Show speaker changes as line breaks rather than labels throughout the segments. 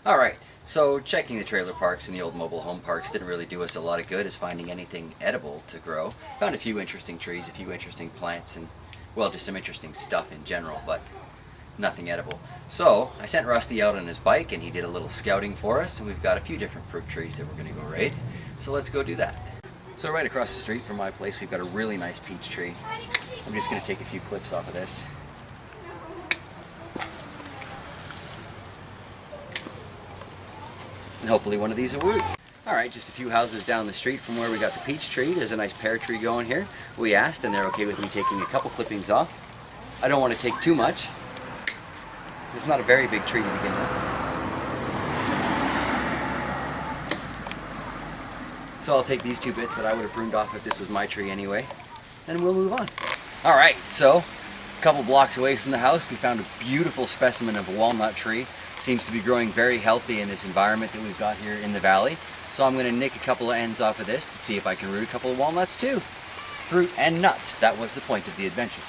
Alright, so checking the trailer parks and the old mobile home parks didn't really do us a lot of good as finding anything edible to grow. Found a few interesting trees, a few interesting plants, and, well, just some interesting stuff in general, but nothing edible. So, I sent Rusty out on his bike and he did a little scouting for us, and we've got a few different fruit trees that we're going to go raid. So let's go do that. So right across the street from my place we've got a really nice peach tree. I'm just going to take a few clips off of this. And hopefully one of these will work. Alright, just a few houses down the street from where we got the peach tree. There's a nice pear tree going here. We asked and they're okay with me taking a couple clippings off. I don't want to take too much. It's not a very big tree to begin with. So I'll take these two bits that I would have pruned off if this was my tree anyway, and we'll move on. Alright, so a couple blocks away from the house we found a beautiful specimen of a walnut tree. Seems to be growing very healthy in this environment that we've got here in the valley. So I'm going to nick a couple of ends off of this and see if I can root a couple of walnuts too. Fruit and nuts, that was the point of the adventure.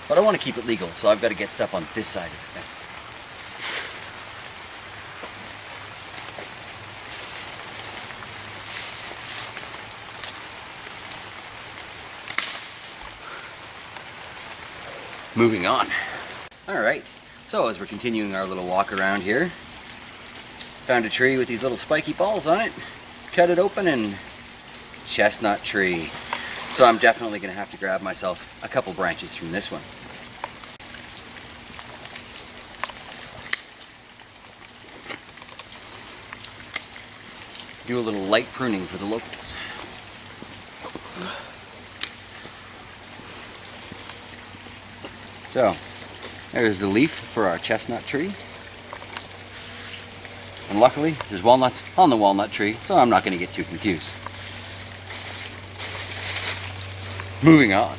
But I want to keep it legal, so I've got to get stuff on this side of the fence. Moving on. Alright, so as we're continuing our little walk around here, found a tree with these little spiky balls on it, cut it open, and chestnut tree. So I'm definitely going to have to grab myself a couple branches from this one. Do a little light pruning for the locals. So, there's the leaf for our chestnut tree. And luckily, there's walnuts on the walnut tree, so I'm not going to get too confused. Moving on.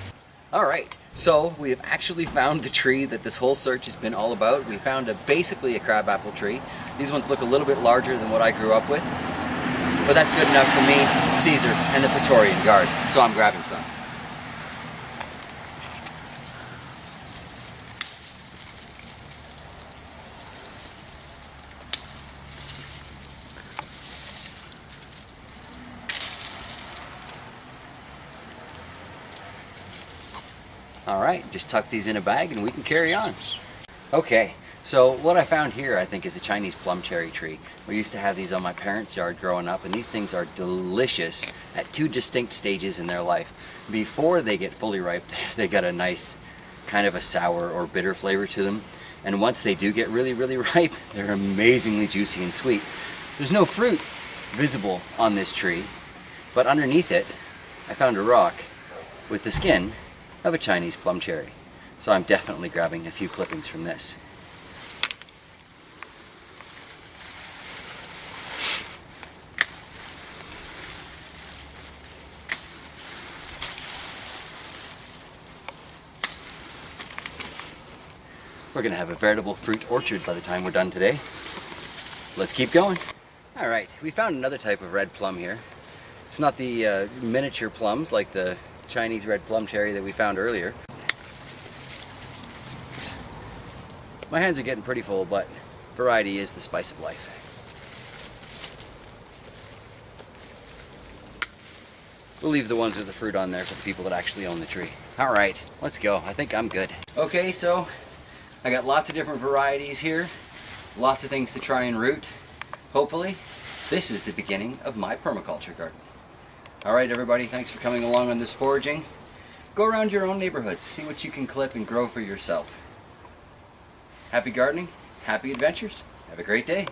Alright, so we have actually found the tree that this whole search has been all about. We found basically a crabapple tree. These ones look a little bit larger than what I grew up with. But that's good enough for me, Caesar, and the Praetorian Guard, so I'm grabbing some. Alright, just tuck these in a bag and we can carry on. Okay, so what I found here I think is a Chinese plum cherry tree. We used to have these on my parents' yard growing up, and these things are delicious at two distinct stages in their life. Before they get fully ripe, they got a nice kind of a sour or bitter flavor to them. And once they do get really, really ripe, they're amazingly juicy and sweet. There's no fruit visible on this tree, but underneath it I found a rock with the skin of a Chinese plum cherry. So I'm definitely grabbing a few clippings from this. We're going to have a veritable fruit orchard by the time we're done today. Let's keep going. Alright, we found another type of red plum here. It's not the miniature plums like the Chinese red plum cherry that we found earlier. My hands are getting pretty full, but variety is the spice of life. We'll leave the ones with the fruit on there for the people that actually own the tree. Alright, let's go. I think I'm good. Okay, so I got lots of different varieties here. Lots of things to try and root. Hopefully, this is the beginning of my permaculture garden. Alright everybody, thanks for coming along on this foraging. Go around your own neighborhoods, see what you can clip and grow for yourself. Happy gardening, happy adventures, have a great day.